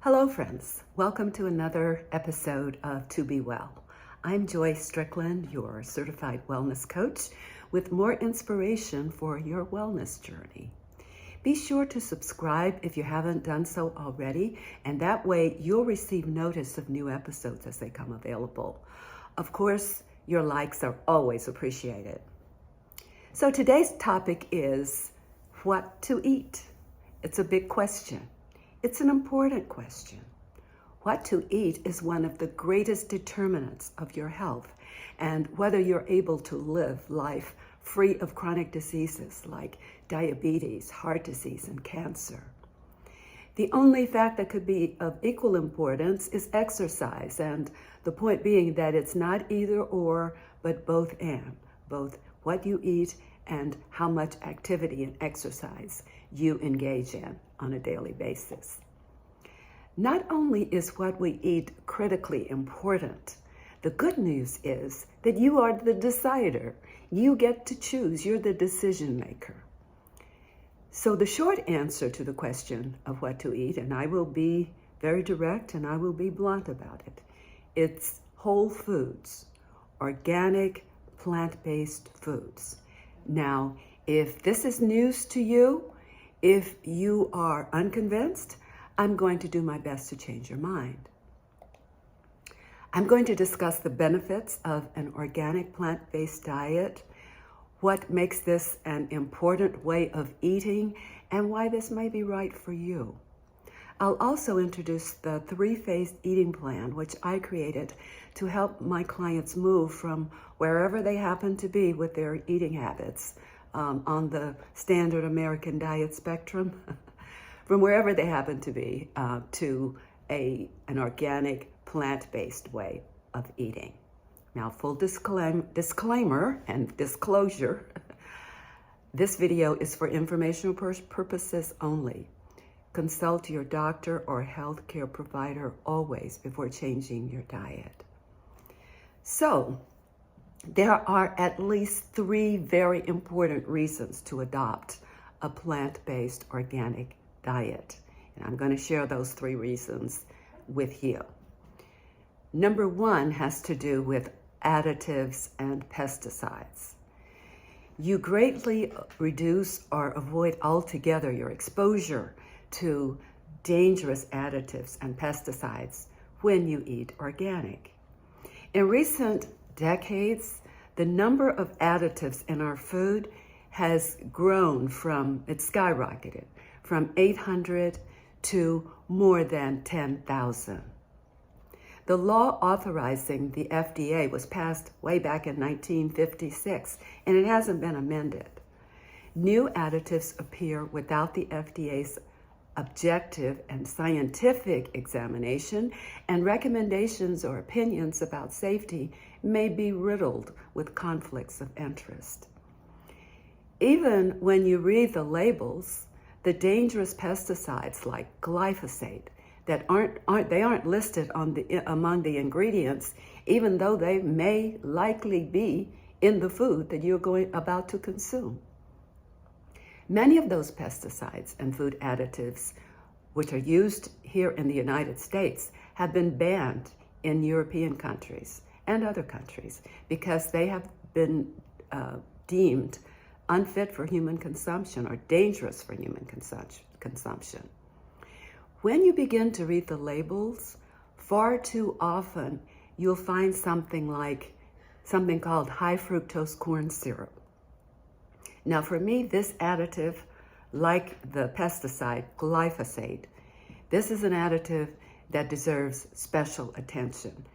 Hello friends, welcome to another episode of To Be Well. I'm Joyce Strickland, your certified wellness coach with more inspiration for your wellness journey. Be sure to subscribe if you haven't done so already, and that way you'll receive notice of new episodes as they come available. Of course, your likes are always appreciated. So today's topic is what to eat. It's a big question. It's an important question. What to eat is one of the greatest determinants of your health and whether you're able to live life free of chronic diseases like diabetes, heart disease, and cancer. The only fact that could be of equal importance is exercise, and the point being that it's not either or, but both and, both what you eat and how much activity and exercise you engage in on a daily basis. Not only is what we eat critically important, the good news is that you are the decider. You get to choose. You're the decision maker. So the short answer to the question of what to eat, and I will be very direct and I will be blunt about it, it's whole foods, organic, plant-based foods. Now, if this is news to you, if you are unconvinced, I'm going to do my best to change your mind. I'm going to discuss the benefits of an organic plant-based diet, what makes this an important way of eating, and why this may be right for you. I'll also introduce the 3-phase eating plan, which I created to help my clients move from wherever they happen to be with their eating habits on the standard American diet spectrum, from wherever they happen to be to an organic plant-based way of eating. Now, full disclaimer and disclosure, this video is for informational purposes only. Consult your doctor or healthcare provider always before changing your diet. So, there are at least 3 very important reasons to adopt a plant-based organic diet. And I'm going to share those 3 reasons with you. Number 1 has to do with additives and pesticides. You greatly reduce or avoid altogether your exposure to dangerous additives and pesticides when you eat organic. In recent decades, the number of additives in our food has grown it's skyrocketed from 800 to more than 10,000. The law authorizing the FDA was passed way back in 1956, and it hasn't been amended. New additives appear without the FDA's objective and scientific examination, and recommendations or opinions about safety may be riddled with conflicts of interest. Even when you read the labels, the dangerous pesticides like glyphosate that aren't listed among the ingredients, even though they may likely be in the food that you're about to consume. Many of those pesticides and food additives, which are used here in the United States, have been banned in European countries and other countries because they have been deemed unfit for human consumption or dangerous for human consumption. When you begin to read the labels, far too often you'll find something called high fructose corn syrup. Now for me, this additive, like the pesticide glyphosate, this is an additive that deserves special attention.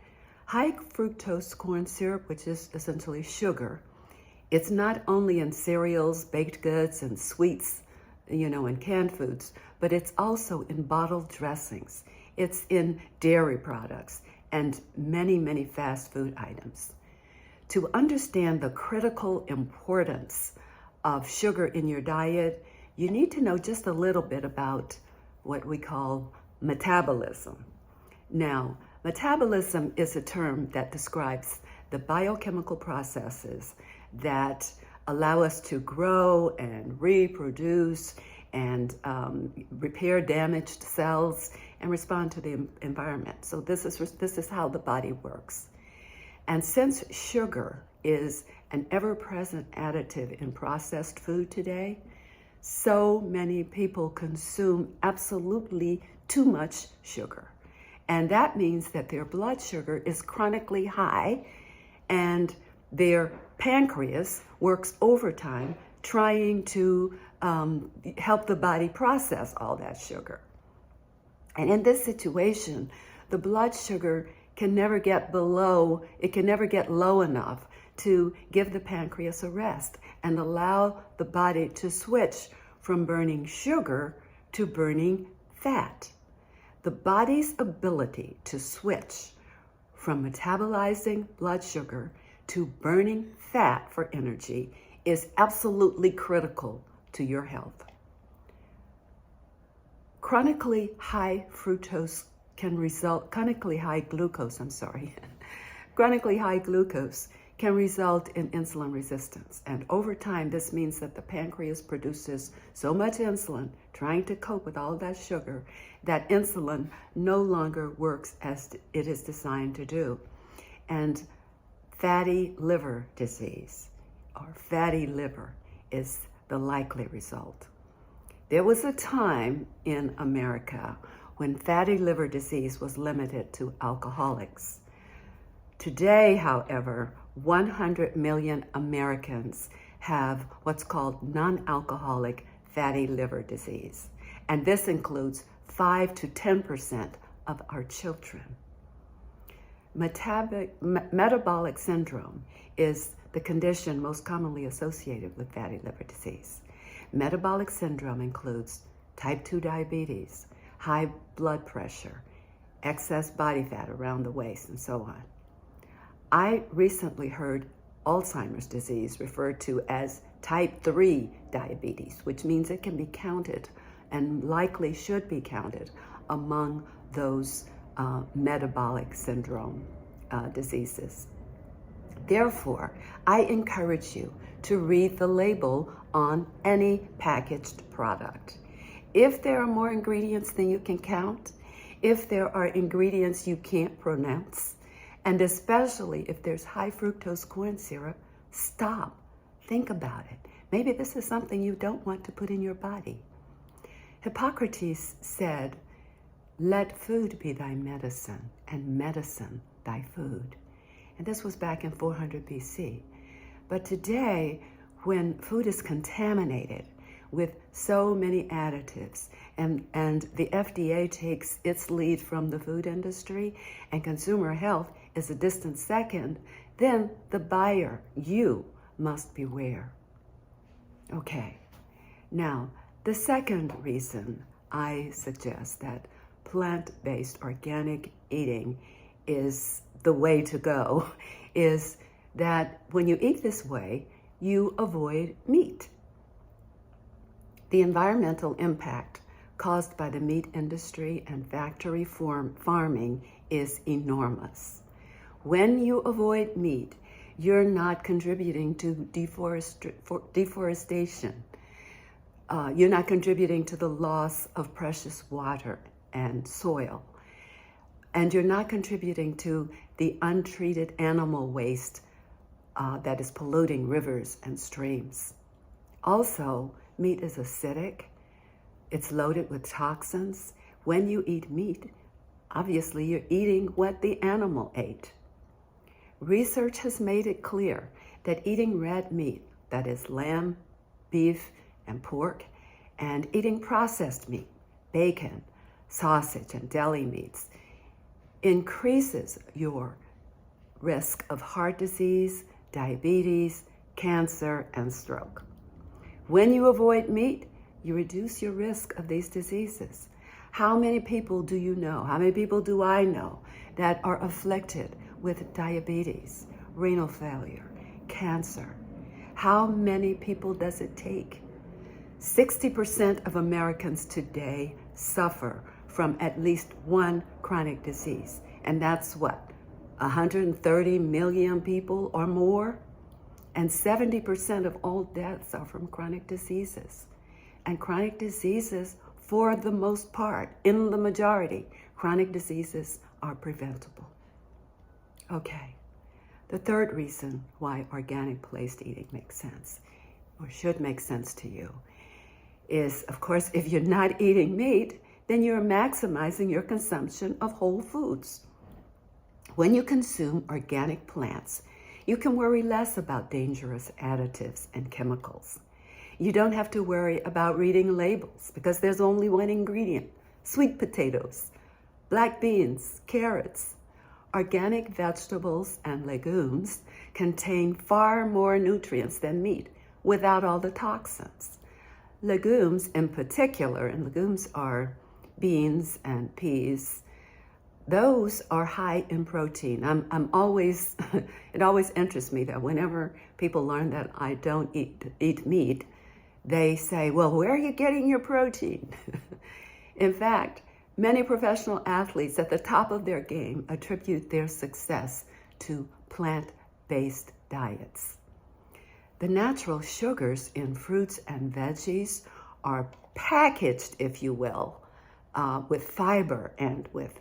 High fructose corn syrup, which is essentially sugar, it's not only in cereals, baked goods, and sweets, and canned foods, but it's also in bottled dressings. It's in dairy products and many, many fast food items. To understand the critical importance of sugar in your diet, you need to know just a little bit about what we call metabolism. Now, metabolism is a term that describes the biochemical processes that allow us to grow and reproduce and repair damaged cells and respond to the environment. So this is how the body works. And since sugar is an ever-present additive in processed food today, so many people consume absolutely too much sugar. And that means that their blood sugar is chronically high and their pancreas works overtime trying to help the body process all that sugar. And in this situation, the blood sugar can never get low enough to give the pancreas a rest and allow the body to switch from burning sugar to burning fat. The body's ability to switch from metabolizing blood sugar to burning fat for energy is absolutely critical to your health. Chronically high glucose can result in insulin resistance. And over time, this means that the pancreas produces so much insulin trying to cope with all that sugar that insulin no longer works as it is designed to do. And fatty liver disease or fatty liver is the likely result. There was a time in America when fatty liver disease was limited to alcoholics. Today, however, 100 million Americans have what's called non-alcoholic fatty liver disease. And this includes 5 to 10% of our children. Metabolic syndrome is the condition most commonly associated with fatty liver disease. Metabolic syndrome includes type 2 diabetes, high blood pressure, excess body fat around the waist, and so on. I recently heard Alzheimer's disease referred to as type 3 diabetes, which means it can be counted and likely should be counted among those metabolic syndrome diseases. Therefore, I encourage you to read the label on any packaged product. If there are more ingredients than you can count, if there are ingredients you can't pronounce, and especially if there's high fructose corn syrup, stop. Think about it. Maybe this is something you don't want to put in your body. Hippocrates said, "Let food be thy medicine, and medicine thy food." And this was back in 400 BC. But today, when food is contaminated with so many additives, and the FDA takes its lead from the food industry, and consumer health is a distant second, then the buyer, you, must beware. Okay, now, the second reason I suggest that plant-based organic eating is the way to go is that when you eat this way, you avoid meat. The environmental impact caused by the meat industry and factory farming is enormous. When you avoid meat, you're not contributing to deforestation. You're not contributing to the loss of precious water and soil. And you're not contributing to the untreated animal waste that is polluting rivers and streams. Also, meat is acidic. It's loaded with toxins. When you eat meat, obviously you're eating what the animal ate. Research has made it clear that eating red meat, that is lamb, beef, and pork, and eating processed meat, bacon, sausage, and deli meats, increases your risk of heart disease, diabetes, cancer, and stroke. When you avoid meat, you reduce your risk of these diseases. How many people do you know? How many people do I know that are afflicted with diabetes, renal failure, cancer? How many people does it take? 60% of Americans today suffer from at least one chronic disease. And that's what, 130 million people or more? And 70% of all deaths are from chronic diseases. And chronic diseases for the most part, in the majority, chronic diseases are preventable. Okay, the third reason why organic placed eating makes sense, or should make sense to you, is, of course, if you're not eating meat, then you're maximizing your consumption of whole foods. When you consume organic plants, you can worry less about dangerous additives and chemicals. You don't have to worry about reading labels because there's only one ingredient: sweet potatoes, black beans, carrots. Organic vegetables and legumes contain far more nutrients than meat without all the toxins. Legumes in particular, and legumes are beans and peas, those are high in protein. I'm always, it always interests me that whenever people learn that I don't eat meat, they say, well, where are you getting your protein? In fact, many professional athletes at the top of their game attribute their success to plant-based diets. The natural sugars in fruits and veggies are packaged, if you will, with fiber and with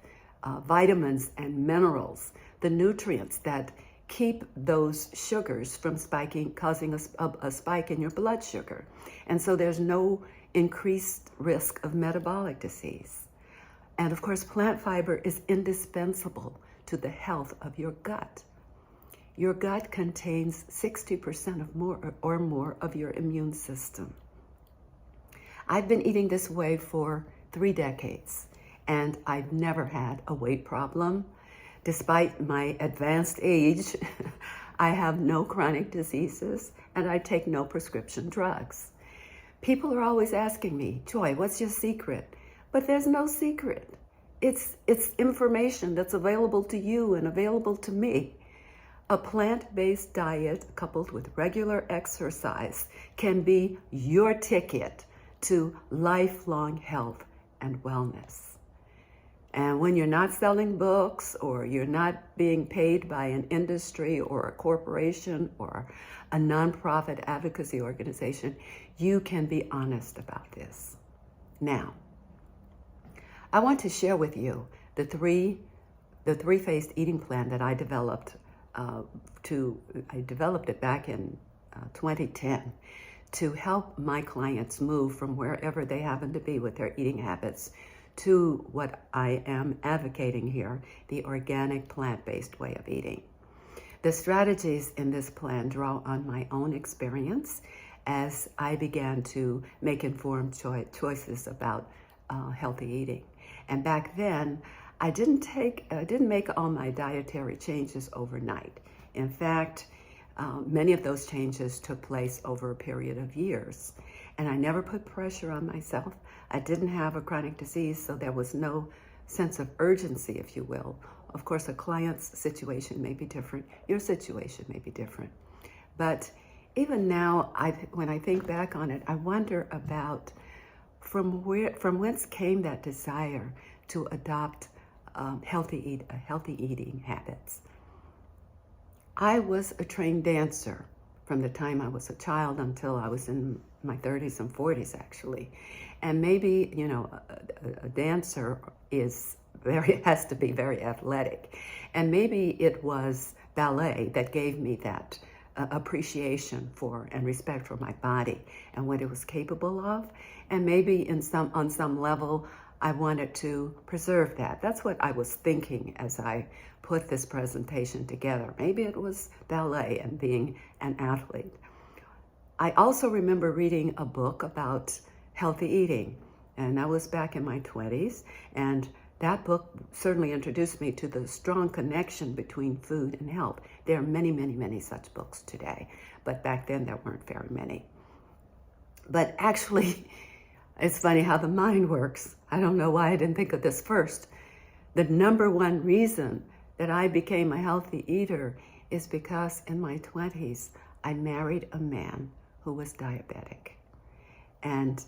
vitamins and minerals, the nutrients that keep those sugars from spiking, causing a spike in your blood sugar. And so there's no increased risk of metabolic disease. And of course, plant fiber is indispensable to the health of your gut. Your gut contains 60% or more of your immune system. I've been eating this way for 3 decades, and I've never had a weight problem. Despite my advanced age, I have no chronic diseases, and I take no prescription drugs. People are always asking me, Joy, what's your secret? But there's no secret. It's information that's available to you and available to me. A plant-based diet coupled with regular exercise can be your ticket to lifelong health and wellness. And when you're not selling books, or you're not being paid by an industry or a corporation or a nonprofit advocacy organization, you can be honest about this. Now, I want to share with you the three-phased eating plan that I developed. I developed it back in 2010 to help my clients move from wherever they happen to be with their eating habits to what I am advocating here, the organic plant-based way of eating. The strategies in this plan draw on my own experience as I began to make informed choices about healthy eating. And back then, I didn't make all my dietary changes overnight. In fact, many of those changes took place over a period of years. And I never put pressure on myself. I didn't have a chronic disease, so there was no sense of urgency, if you will. Of course, a client's situation may be different. Your situation may be different. But even now, when I think back on it, I wonder about from whence came that desire to adopt healthy eating habits. I was a trained dancer from the time I was a child until I was in my 30s and 40s, actually. And maybe, a dancer has to be very athletic. And maybe it was ballet that gave me that appreciation for and respect for my body and what it was capable of. And maybe on some level, I wanted to preserve that. That's what I was thinking as I put this presentation together. Maybe it was ballet and being an athlete. I also remember reading a book about healthy eating, and that was back in my 20s. And that book certainly introduced me to the strong connection between food and health. There are many, many, many such books today, but back then there weren't very many. But actually, it's funny how the mind works. I don't know why I didn't think of this first. The number one reason that I became a healthy eater is because in my 20s, I married a man who was diabetic. And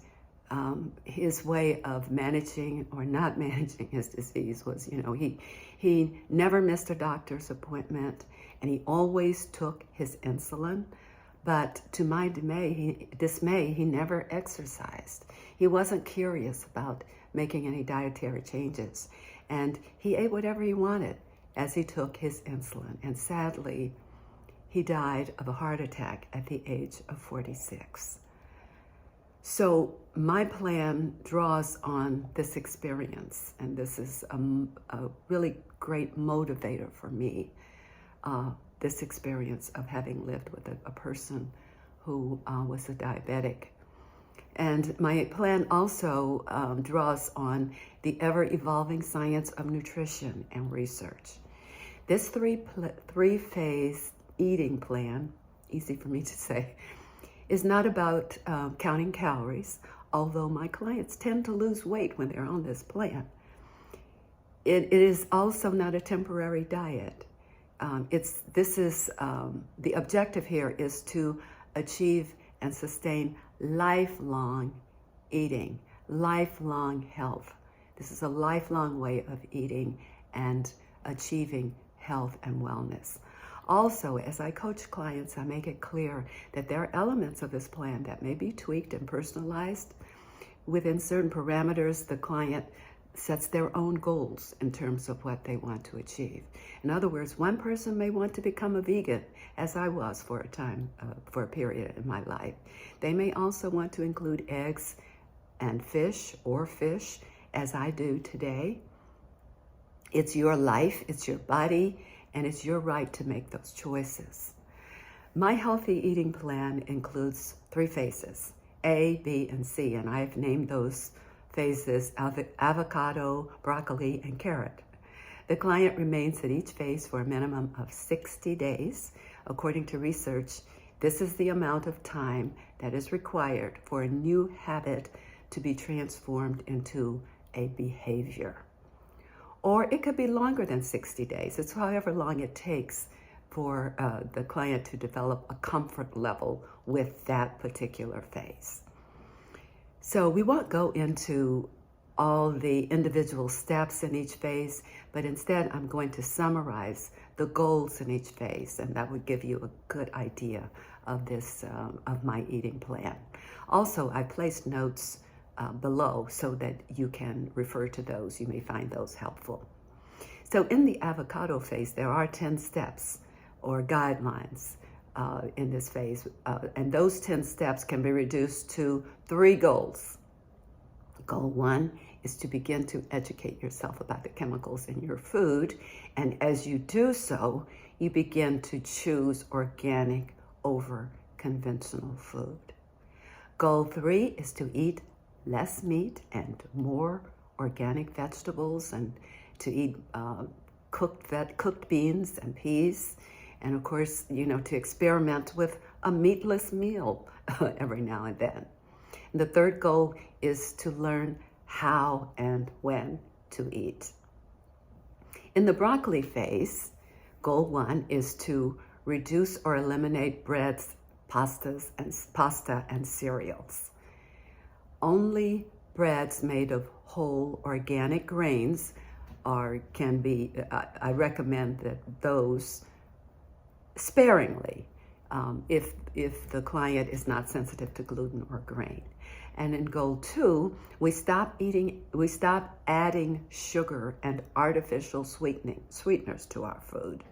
his way of managing or not managing his disease was, he never missed a doctor's appointment, and he always took his insulin, But to my dismay, he never exercised. He wasn't curious about making any dietary changes. And he ate whatever he wanted as he took his insulin. And sadly, he died of a heart attack at the age of 46. So my plan draws on this experience, and this is a really great motivator for me, this experience of having lived with a person who was a diabetic. And my plan also draws on the ever-evolving science of nutrition and research. This three-phase eating plan, easy for me to say, is not about counting calories, although my clients tend to lose weight when they're on this plan. It is also not a temporary diet. The objective here is to achieve and sustain lifelong eating, lifelong health. This is a lifelong way of eating and achieving health and wellness. Also, as I coach clients, I make it clear that there are elements of this plan that may be tweaked and personalized. Within certain parameters, the client sets their own goals in terms of what they want to achieve. In other words, one person may want to become a vegan, as I was for a period in my life. They may also want to include eggs and fish, as I do today. It's your life, it's your body, and it's your right to make those choices. My healthy eating plan includes 3 phases, A, B, and C, and I've named those phases avocado, broccoli, and carrot. The client remains at each phase for a minimum of 60 days. According to research, this is the amount of time that is required for a new habit to be transformed into a behavior. Or it could be longer than 60 days. It's however long it takes for the client to develop a comfort level with that particular phase. So we won't go into all the individual steps in each phase, but instead I'm going to summarize the goals in each phase, and that would give you a good idea of this, of my eating plan. Also, I placed notes below so that you can refer to those. You may find those helpful. So in the avocado phase, there are 10 steps or guidelines in this phase, and those 10 steps can be reduced to 3 goals. Goal 1 is to begin to educate yourself about the chemicals in your food, and as you do so, you begin to choose organic over conventional food. Goal 3 is to eat less meat and more organic vegetables, and to eat cooked beans and peas, and of course, to experiment with a meatless meal every now and then. And the 3rd goal is to learn how and when to eat. In the broccoli phase, goal 1 is to reduce or eliminate breads, pasta and cereals. Only breads made of whole organic grains can be, I recommend that those sparingly if the client is not sensitive to gluten or grain. And in goal 2, we stop adding sugar and artificial sweeteners to our food.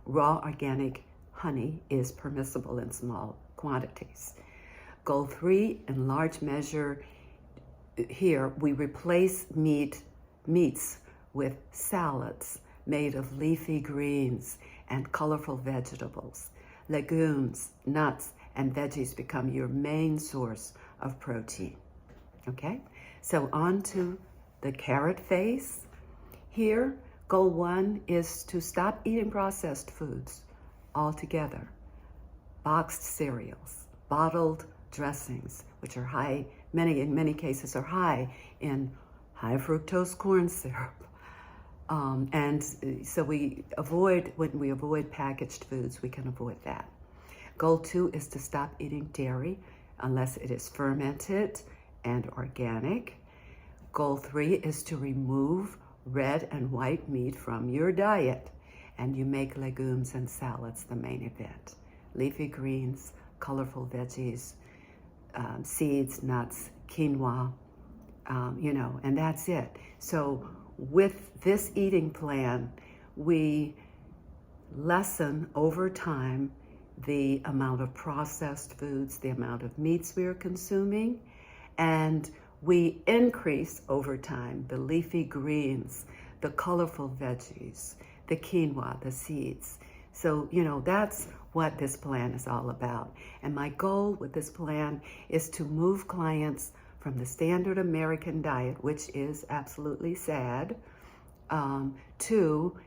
Raw organic honey is permissible in small quantities. Goal 3, in large measure, here we replace meats with salads made of leafy greens and colorful vegetables. Legumes, nuts, and veggies become your main source of protein. Okay, so on to the carrot phase. Here, goal 1 is to stop eating processed foods altogether. Boxed cereals, bottled dressings, which are in many cases are high in high fructose corn syrup. And so when we avoid packaged foods, we can avoid that. Goal 2 is to stop eating dairy unless it is fermented and organic. Goal 3 is to remove red and white meat from your diet, and you make legumes and salads the main event. Leafy greens, colorful veggies, seeds, nuts, quinoa, and that's it. So with this eating plan, we lessen over time the amount of processed foods, the amount of meats we are consuming, and we increase over time the leafy greens, the colorful veggies, the quinoa, the seeds. So, that's what this plan is all about. And my goal with this plan is to move clients from the standard American diet, which is absolutely sad, to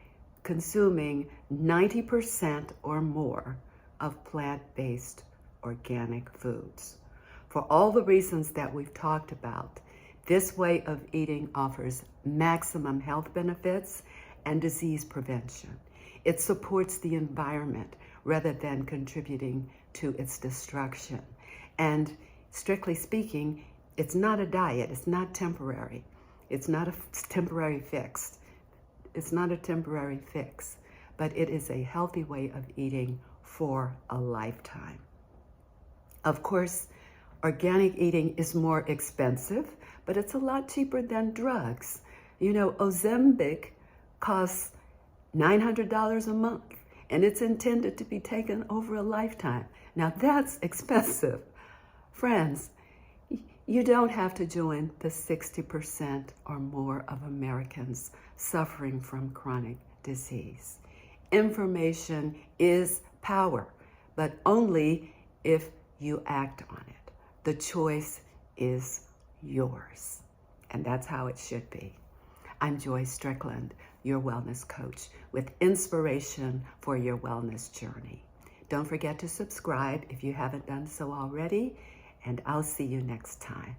consuming 90% or more of plant-based organic foods. For all the reasons that we've talked about, this way of eating offers maximum health benefits and disease prevention. It supports the environment rather than contributing to its destruction. And strictly speaking, it's not a diet, it's not temporary. It's not a temporary fix. It's not a temporary fix, but it is a healthy way of eating for a lifetime. Of course, organic eating is more expensive, but it's a lot cheaper than drugs. Ozempic costs $900 a month, and it's intended to be taken over a lifetime. Now that's expensive. Friends, you don't have to join the 60% or more of Americans suffering from chronic disease. Information is power, but only if you act on it. The choice is yours, and that's how it should be. I'm Joy Strickland, your wellness coach, with inspiration for your wellness journey. Don't forget to subscribe if you haven't done so already, and I'll see you next time.